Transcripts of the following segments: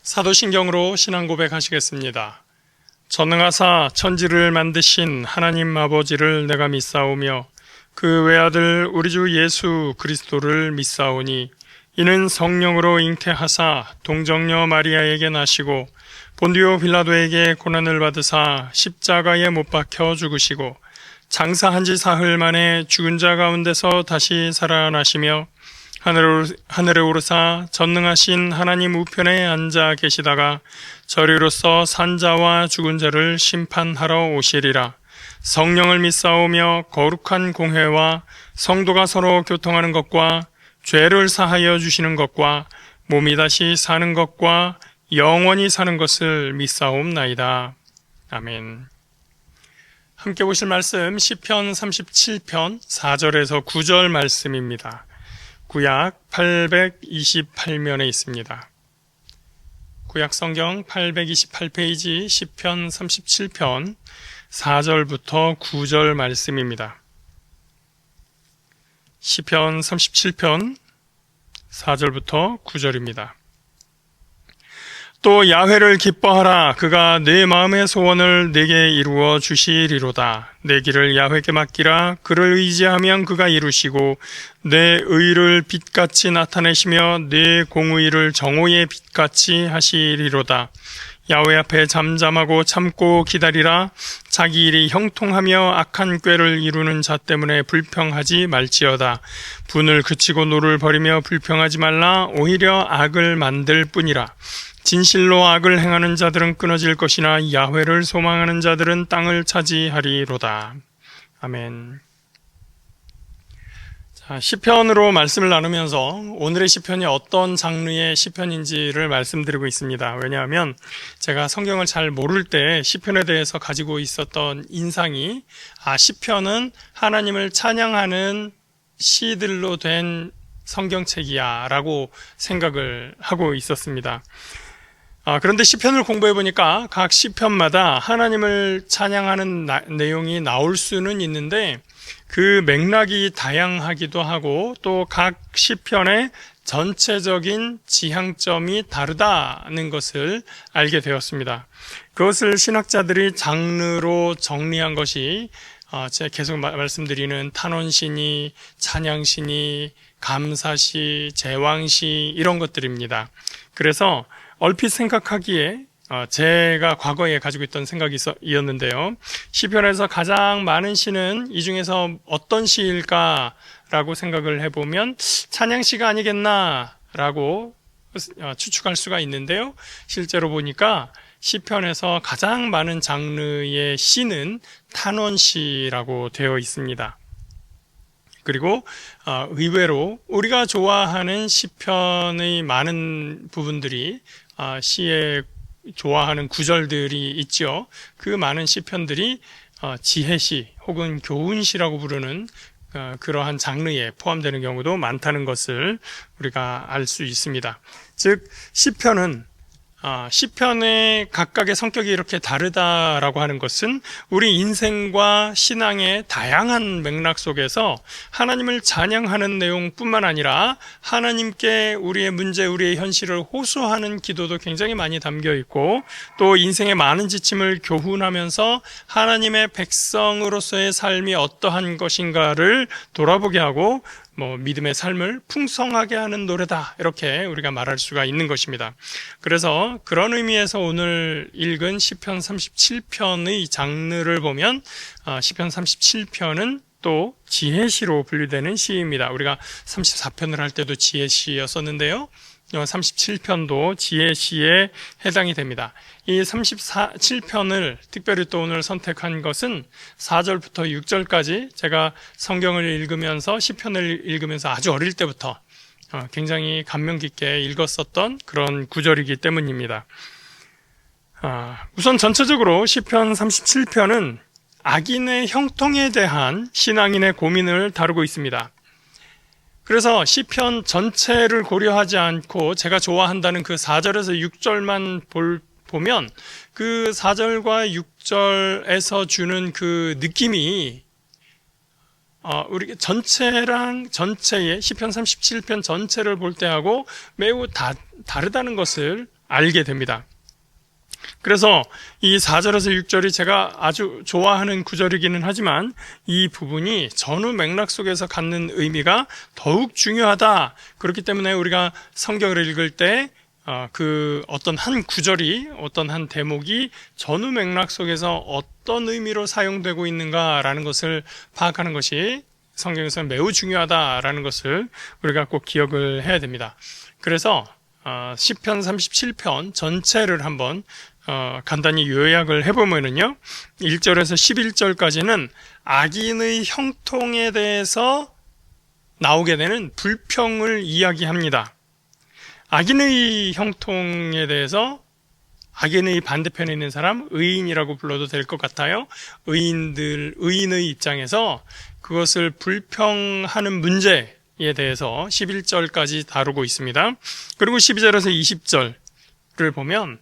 사도신경으로 신앙 고백하시겠습니다. 전능하사 천지를 만드신 하나님 아버지를 내가 믿사오며 그 외아들 우리 주 예수 그리스도를 믿사오니 이는 성령으로 잉태하사 동정녀 마리아에게 나시고 본디오 빌라도에게 고난을 받으사 십자가에 못 박혀 죽으시고 장사한 지 사흘 만에 죽은 자 가운데서 다시 살아나시며 하늘에 오르사 전능하신 하나님 우편에 앉아 계시다가 저리로서 산자와 죽은 자를 심판하러 오시리라. 성령을 믿사오며 거룩한 공회와 성도가 서로 교통하는 것과 죄를 사하여 주시는 것과 몸이 다시 사는 것과 영원히 사는 것을 믿사옵나이다. 아멘. 함께 보실 말씀 시편 37편 4절에서 9절 말씀입니다. 구약 828면에 있습니다. 구약 성경 828페이지 시편 37편 4절부터 9절 말씀입니다. 시편 37편 4절부터 9절입니다. 또 야훼를 기뻐하라. 그가 내 마음의 소원을 내게 이루어 주시리로다. 내 길을 야훼에게 맡기라. 그를 의지하면 그가 이루시고 내 의를 빛같이 나타내시며 내 공의를 정오의 빛같이 하시리로다. 야훼 앞에 잠잠하고 참고 기다리라. 자기 일이 형통하며 악한 꾀를 이루는 자 때문에 불평하지 말지어다. 분을 그치고 노를 버리며 불평하지 말라. 오히려 악을 만들 뿐이라. 진실로 악을 행하는 자들은 끊어질 것이나 야훼를 소망하는 자들은 땅을 차지하리로다. 아멘. 자, 시편으로 말씀을 나누면서 오늘의 시편이 어떤 장르의 시편인지를 말씀드리고 있습니다. 왜냐하면 제가 성경을 잘 모를 때 시편에 대해서 가지고 있었던 인상이 시편은 하나님을 찬양하는 시들로 된 성경책이야 라고 생각을 하고 있었습니다. 그런데 시편을 공부해 보니까 각 시편마다 하나님을 찬양하는 내용이 나올 수는 있는데 그 맥락이 다양하기도 하고 또 각 시편의 전체적인 지향점이 다르다는 것을 알게 되었습니다. 그것을 신학자들이 장르로 정리한 것이 제가 계속 말씀드리는 탄원시니, 찬양시니, 감사시, 제왕시 이런 것들입니다. 그래서 얼핏 생각하기에 제가 과거에 가지고 있던 생각이었는데요. 시편에서 가장 많은 시는 이 중에서 어떤 시일까라고 생각을 해보면 찬양시가 아니겠나라고 추측할 수가 있는데요. 실제로 보니까 시편에서 가장 많은 장르의 시는 탄원시라고 되어 있습니다. 그리고 의외로 우리가 좋아하는 시편의 많은 부분들이 시에 좋아하는 구절들이 있죠. 그 많은 시편들이 지혜시 혹은 교훈시라고 부르는 그러한 장르에 포함되는 경우도 많다는 것을 우리가 알 수 있습니다. 즉 시편의 각각의 성격이 이렇게 다르다라고 하는 것은 우리 인생과 신앙의 다양한 맥락 속에서 하나님을 찬양하는 내용뿐만 아니라 하나님께 우리의 문제, 우리의 현실을 호소하는 기도도 굉장히 많이 담겨 있고 또 인생의 많은 지침을 교훈하면서 하나님의 백성으로서의 삶이 어떠한 것인가를 돌아보게 하고 믿음의 삶을 풍성하게 하는 노래다 이렇게 우리가 말할 수가 있는 것입니다. 그래서 그런 의미에서 오늘 읽은 시편 37편의 장르를 보면 시편 37편은 또 지혜시로 분류되는 시입니다. 우리가 34편을 할 때도 지혜시였었는데요. 37편도 지혜시에 해당이 됩니다. 이 37편을 특별히 또 오늘 선택한 것은 4절부터 6절까지 제가 성경을 읽으면서 시편을 읽으면서 아주 어릴 때부터 굉장히 감명 깊게 읽었었던 그런 구절이기 때문입니다. 우선 전체적으로 시편 37편은 악인의 형통에 대한 신앙인의 고민을 다루고 있습니다. 그래서 시편 전체를 고려하지 않고 제가 좋아한다는 그 4절에서 6절만 보면 그 4절과 6절에서 주는 그 느낌이 우리 전체의 시편 37편 전체를 볼 때하고 매우 다르다는 것을 알게 됩니다. 그래서 이 4절에서 6절이 제가 아주 좋아하는 구절이기는 하지만 이 부분이 전후 맥락 속에서 갖는 의미가 더욱 중요하다. 그렇기 때문에 우리가 성경을 읽을 때 그 어떤 한 구절이, 어떤 한 대목이 전후 맥락 속에서 어떤 의미로 사용되고 있는가라는 것을 파악하는 것이 성경에서는 매우 중요하다라는 것을 우리가 꼭 기억을 해야 됩니다. 그래서 시편 37편 전체를 한번 간단히 요약을 해보면은요, 1절에서 11절까지는 악인의 형통에 대해서 나오게 되는 불평을 이야기합니다. 악인의 형통에 대해서 악인의 반대편에 있는 사람, 의인이라고 불러도 될 것 같아요. 의인의 입장에서 그것을 불평하는 문제에 대해서 11절까지 다루고 있습니다. 그리고 12절에서 20절을 보면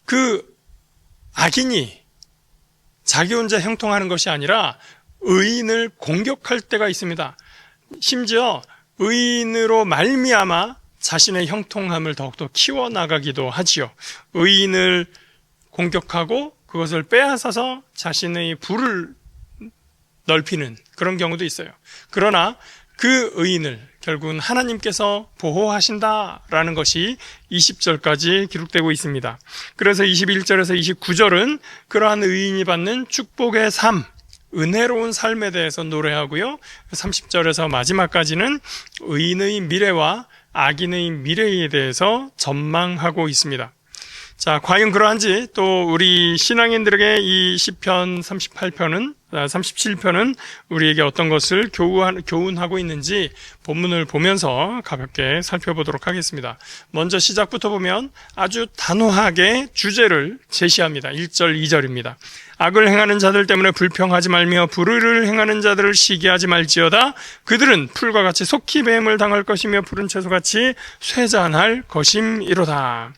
그 악인이 자기 혼자 형통하는 것이 아니라 의인을 공격할 때가 있습니다. 심지어 의인으로 말미암아 자신의 형통함을 더욱더 키워나가기도 하지요. 의인을 공격하고 그것을 빼앗아서 자신의 부를 넓히는 그런 경우도 있어요. 그러나 그 의인을 결국은 하나님께서 보호하신다라는 것이 20절까지 기록되고 있습니다. 그래서 21절에서 29절은 그러한 의인이 받는 축복의 삶, 은혜로운 삶에 대해서 노래하고요. 30절에서 마지막까지는 의인의 미래와 악인의 미래에 대해서 전망하고 있습니다. 자, 과연 그러한지 또 우리 신앙인들에게 이 시편 37편은 우리에게 어떤 것을 교훈하고 있는지 본문을 보면서 가볍게 살펴보도록 하겠습니다. 먼저 시작부터 보면 아주 단호하게 주제를 제시합니다. 1절, 2절입니다. 악을 행하는 자들 때문에 불평하지 말며 불의를 행하는 자들을 시기하지 말지어다. 그들은 풀과 같이 속히 뱀을 당할 것이며 푸른 채소같이 쇠잔할 것임이로다.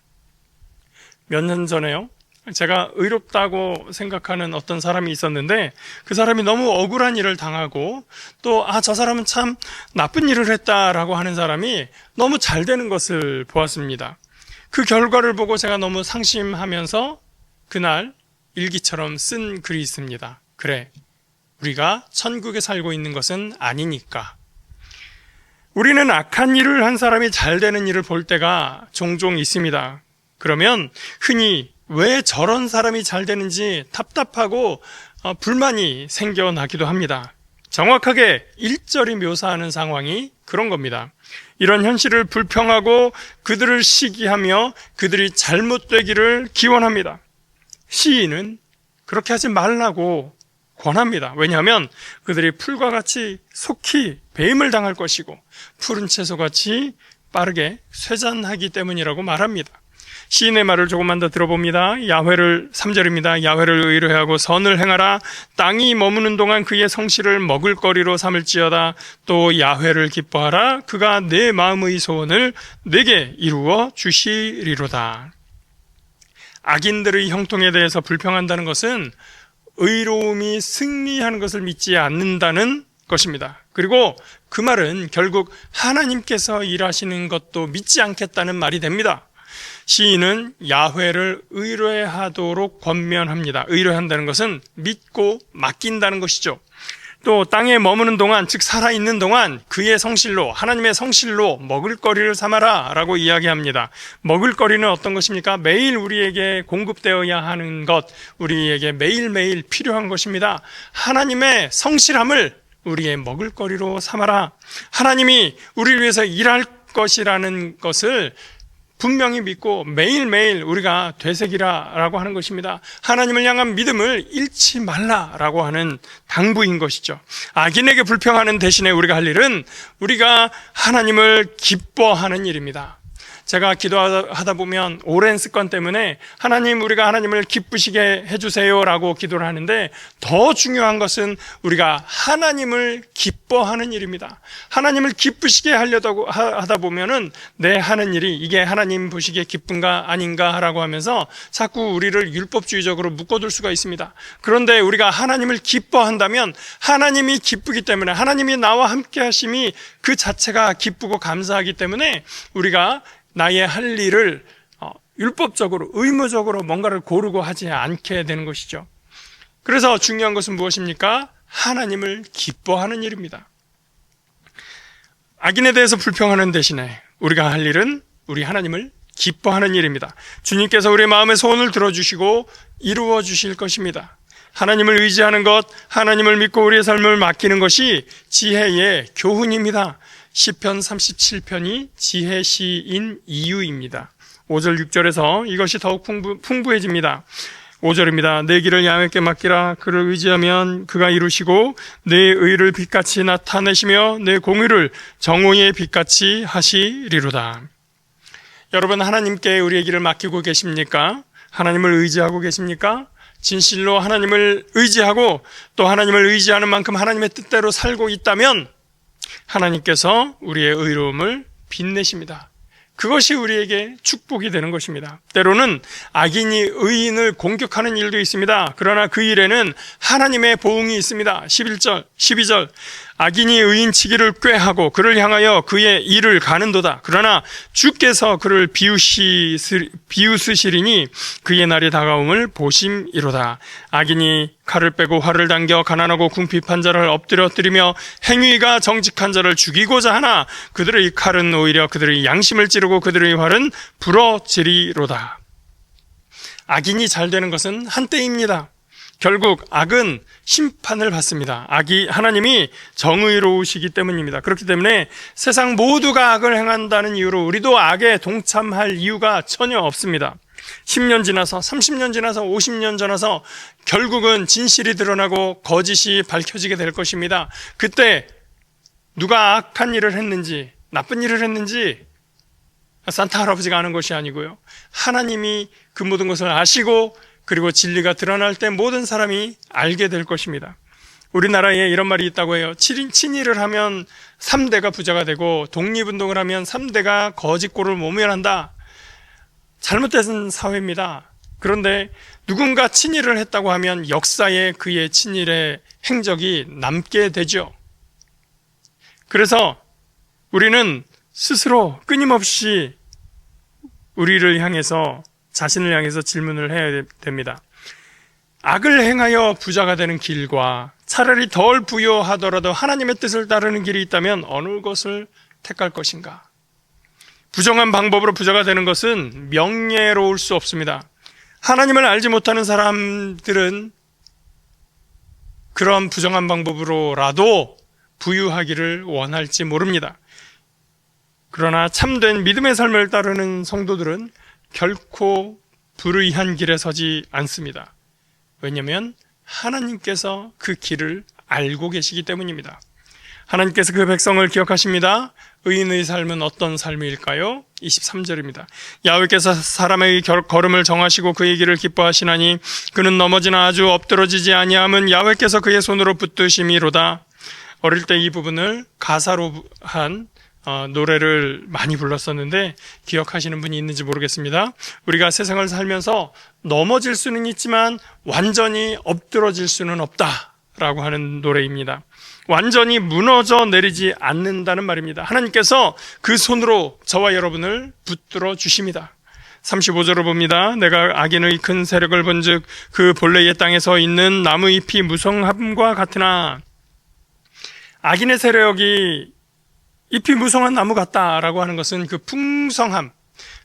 몇 년 전에요, 제가 의롭다고 생각하는 어떤 사람이 있었는데 그 사람이 너무 억울한 일을 당하고 또 저 사람은 참 나쁜 일을 했다라고 하는 사람이 너무 잘 되는 것을 보았습니다. 그 결과를 보고 제가 너무 상심하면서 그날 일기처럼 쓴 글이 있습니다. 그래, 우리가 천국에 살고 있는 것은 아니니까. 우리는 악한 일을 한 사람이 잘 되는 일을 볼 때가 종종 있습니다. 그러면 흔히 왜 저런 사람이 잘 되는지 답답하고 불만이 생겨나기도 합니다. 정확하게 1절이 묘사하는 상황이 그런 겁니다. 이런 현실을 불평하고 그들을 시기하며 그들이 잘못되기를 기원합니다. 시인은 그렇게 하지 말라고 권합니다. 왜냐하면 그들이 풀과 같이 속히 배임을 당할 것이고 푸른 채소같이 빠르게 쇠잔하기 때문이라고 말합니다. 시인의 말을 조금만 더 들어봅니다. 3절입니다. 야훼를 의뢰하고 선을 행하라. 땅이 머무는 동안 그의 성실을 먹을거리로 삼을지어다. 또 야훼를 기뻐하라. 그가 내 마음의 소원을 내게 이루어 주시리로다. 악인들의 형통에 대해서 불평한다는 것은 의로움이 승리하는 것을 믿지 않는다는 것입니다. 그리고 그 말은 결국 하나님께서 일하시는 것도 믿지 않겠다는 말이 됩니다. 시인은 야훼를 의뢰하도록 권면합니다. 의뢰한다는 것은 믿고 맡긴다는 것이죠. 또 땅에 머무는 동안, 즉 살아있는 동안 그의 성실로, 하나님의 성실로 먹을거리를 삼아라 라고 이야기합니다. 먹을거리는 어떤 것입니까? 매일 우리에게 공급되어야 하는 것, 우리에게 매일매일 필요한 것입니다. 하나님의 성실함을 우리의 먹을거리로 삼아라. 하나님이 우리를 위해서 일할 것이라는 것을 분명히 믿고 매일매일 우리가 되새기라라고 하는 것입니다. 하나님을 향한 믿음을 잃지 말라라고 하는 당부인 것이죠. 악인에게 불평하는 대신에 우리가 할 일은 우리가 하나님을 기뻐하는 일입니다. 제가 기도하다 보면 오랜 습관 때문에 하나님, 우리가 하나님을 기쁘시게 해주세요 라고 기도를 하는데, 더 중요한 것은 우리가 하나님을 기뻐하는 일입니다. 하나님을 기쁘시게 하려고 하다 보면은 내 하는 일이 이게 하나님 보시기에 기쁜가 아닌가 라고 하면서 자꾸 우리를 율법주의적으로 묶어둘 수가 있습니다. 그런데 우리가 하나님을 기뻐한다면 하나님이 기쁘기 때문에, 하나님이 나와 함께 하심이 그 자체가 기쁘고 감사하기 때문에 우리가 나의 할 일을 율법적으로, 의무적으로 뭔가를 고르고 하지 않게 되는 것이죠. 그래서 중요한 것은 무엇입니까? 하나님을 기뻐하는 일입니다. 악인에 대해서 불평하는 대신에 우리가 할 일은 우리 하나님을 기뻐하는 일입니다. 주님께서 우리의 마음의 소원을 들어주시고 이루어 주실 것입니다. 하나님을 의지하는 것, 하나님을 믿고 우리의 삶을 맡기는 것이 지혜의 교훈입니다. 시편 37편이 지혜시인 이유입니다. 5절 6절에서 이것이 더욱 풍부해집니다. 5절입니다. 내 길을 야훼께 맡기라. 그를 의지하면 그가 이루시고 내 의를 빛같이 나타내시며 내 공의를 정오의 빛같이 하시리로다. 여러분, 하나님께 우리의 길을 맡기고 계십니까? 하나님을 의지하고 계십니까? 진실로 하나님을 의지하고 또 하나님을 의지하는 만큼 하나님의 뜻대로 살고 있다면 하나님께서 우리의 의로움을 빛내십니다. 그것이 우리에게 축복이 되는 것입니다. 때로는 악인이 의인을 공격하는 일도 있습니다. 그러나 그 일에는 하나님의 보응이 있습니다. 11절, 12절. 악인이 의인치기를 꾀하고 그를 향하여 그의 일을 가는도다. 그러나 주께서 그를 비웃으시리니 그의 날이 다가옴을 보심이로다. 악인이 칼을 빼고 활을 당겨 가난하고 궁핍한 자를 엎드려뜨리며 행위가 정직한 자를 죽이고자 하나 그들의 칼은 오히려 그들의 양심을 찌르고 그들의 활은 부러지리로다. 악인이 잘 되는 것은 한때입니다. 결국 악은 심판을 받습니다. 하나님이 정의로우시기 때문입니다. 그렇기 때문에 세상 모두가 악을 행한다는 이유로 우리도 악에 동참할 이유가 전혀 없습니다. 10년 지나서 30년 지나서 50년 지나서 결국은 진실이 드러나고 거짓이 밝혀지게 될 것입니다. 그때 누가 악한 일을 했는지 나쁜 일을 했는지 산타 할아버지가 아는 것이 아니고요, 하나님이 그 모든 것을 아시고 그리고 진리가 드러날 때 모든 사람이 알게 될 것입니다. 우리나라에 이런 말이 있다고 해요. 친일을 하면 3대가 부자가 되고 독립운동을 하면 3대가 거짓골을 모면한다. 잘못된 사회입니다. 그런데 누군가 친일을 했다고 하면 역사에 그의 친일의 행적이 남게 되죠. 그래서 우리는 스스로 끊임없이 우리를 향해서, 자신을 향해서 질문을 해야 됩니다. 악을 행하여 부자가 되는 길과 차라리 덜 부유하더라도 하나님의 뜻을 따르는 길이 있다면 어느 것을 택할 것인가? 부정한 방법으로 부자가 되는 것은 명예로울 수 없습니다. 하나님을 알지 못하는 사람들은 그런 부정한 방법으로라도 부유하기를 원할지 모릅니다. 그러나 참된 믿음의 삶을 따르는 성도들은 결코 불의한 길에 서지 않습니다. 왜냐하면 하나님께서 그 길을 알고 계시기 때문입니다. 하나님께서 그 백성을 기억하십니다. 의인의 삶은 어떤 삶일까요? 23절입니다. 야훼께서 사람의 걸음을 정하시고 그의 길을 기뻐하시나니 그는 넘어지나 아주 엎드러지지 아니함은 야훼께서 그의 손으로 붙드심이로다. 어릴 때 이 부분을 가사로 한 노래를 많이 불렀었는데 기억하시는 분이 있는지 모르겠습니다. 우리가 세상을 살면서 넘어질 수는 있지만 완전히 엎드러질 수는 없다라고 하는 노래입니다. 완전히 무너져 내리지 않는다는 말입니다. 하나님께서 그 손으로 저와 여러분을 붙들어 주십니다. 35절을 봅니다. 내가 악인의 큰 세력을 본즉 그 본래의 땅에 서 있는 나무 잎이 무성함과 같으나, 악인의 세력이 잎이 무성한 나무 같다라고 하는 것은 그 풍성함,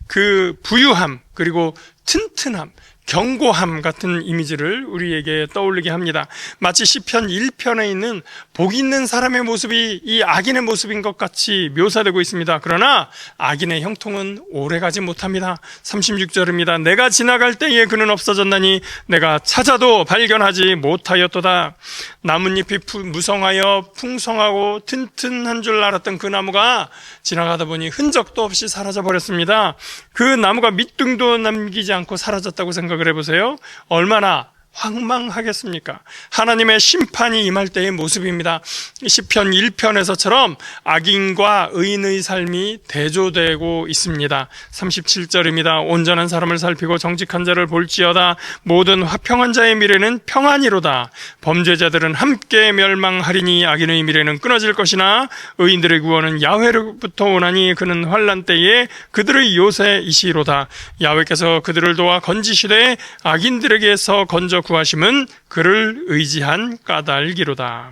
그 부유함, 그리고 튼튼함, 경고함 같은 이미지를 우리에게 떠올리게 합니다. 마치 시편 1편에 있는 복 있는 사람의 모습이 이 악인의 모습인 것 같이 묘사되고 있습니다. 그러나 악인의 형통은 오래가지 못합니다. 36절입니다. 내가 지나갈 때에 그는 없어졌나니 내가 찾아도 발견하지 못하였도다. 나뭇잎이 무성하여 풍성하고 튼튼한 줄 알았던 그 나무가 지나가다 보니 흔적도 없이 사라져 버렸습니다. 그 나무가 밑둥도 남기지 않고 사라졌다고 생각을 해보세요. 얼마나 황망하겠습니까? 하나님의 심판이 임할 때의 모습입니다. 시편 1편에서처럼 악인과 의인의 삶이 대조되고 있습니다. 37절입니다. 온전한 사람을 살피고 정직한 자를 볼지어다. 모든 화평한 자의 미래는 평안이로다. 범죄자들은 함께 멸망하리니 악인의 미래는 끊어질 것이나 의인들의 구원은 야훼로부터 오나니 그는 환난 때에 그들의 요새이시로다. 야훼께서 그들을 도와 건지시되 악인들에게서 건져 구하심은 그를 의지한 까닭이로다.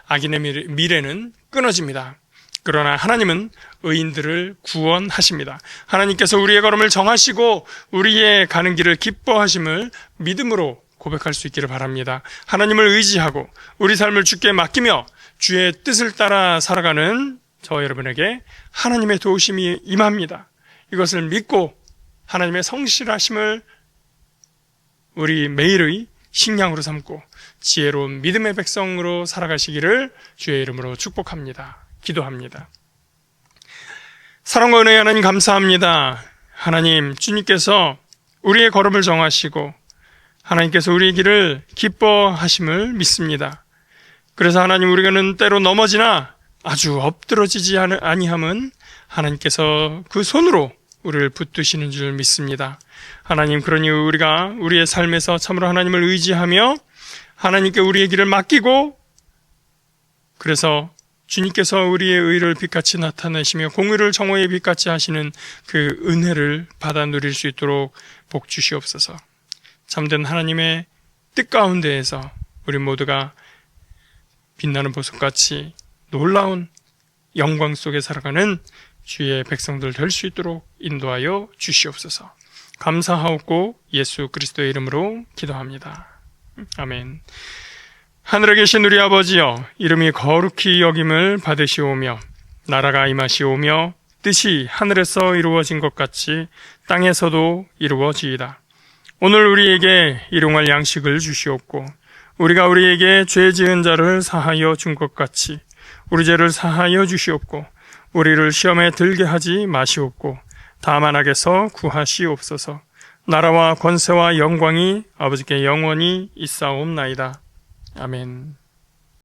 악인의 미래는 끊어집니다. 그러나 하나님은 의인들을 구원하십니다. 하나님께서 우리의 걸음을 정하시고 우리의 가는 길을 기뻐하심을 믿음으로 고백할 수 있기를 바랍니다. 하나님을 의지하고 우리 삶을 주께 맡기며 주의 뜻을 따라 살아가는 저 여러분에게 하나님의 도우심이 임합니다. 이것을 믿고 하나님의 성실하심을 우리 매일의 식량으로 삼고 지혜로운 믿음의 백성으로 살아가시기를 주의 이름으로 축복합니다. 기도합니다. 사랑과 은혜의 하나님 감사합니다. 하나님, 주님께서 우리의 걸음을 정하시고 하나님께서 우리의 길을 기뻐하심을 믿습니다. 그래서 하나님, 우리가는 때로 넘어지나 아주 엎드러지지 아니함은 하나님께서 그 손으로 우리를 붙드시는 줄 믿습니다. 하나님, 그러니 우리가 우리의 삶에서 참으로 하나님을 의지하며 하나님께 우리의 길을 맡기고, 그래서 주님께서 우리의 의를 빛같이 나타내시며 공의를 정오의 빛같이 하시는 그 은혜를 받아 누릴 수 있도록 복 주시옵소서. 참된 하나님의 뜻 가운데에서 우리 모두가 빛나는 보석같이 놀라운 영광 속에 살아가는 주의 백성들 될 수 있도록 인도하여 주시옵소서. 감사하옵고 예수 그리스도의 이름으로 기도합니다. 아멘. 하늘에 계신 우리 아버지여, 이름이 거룩히 여김을 받으시오며 나라가 임하시오며 뜻이 하늘에서 이루어진 것 같이 땅에서도 이루어지이다. 오늘 우리에게 일용할 양식을 주시옵고 우리가 우리에게 죄 지은 자를 사하여 준 것 같이 우리 죄를 사하여 주시옵고 우리를 시험에 들게 하지 마시옵고 다만 악에서 구하시옵소서. 나라와 권세와 영광이 아버지께 영원히 있사옵나이다. 아멘.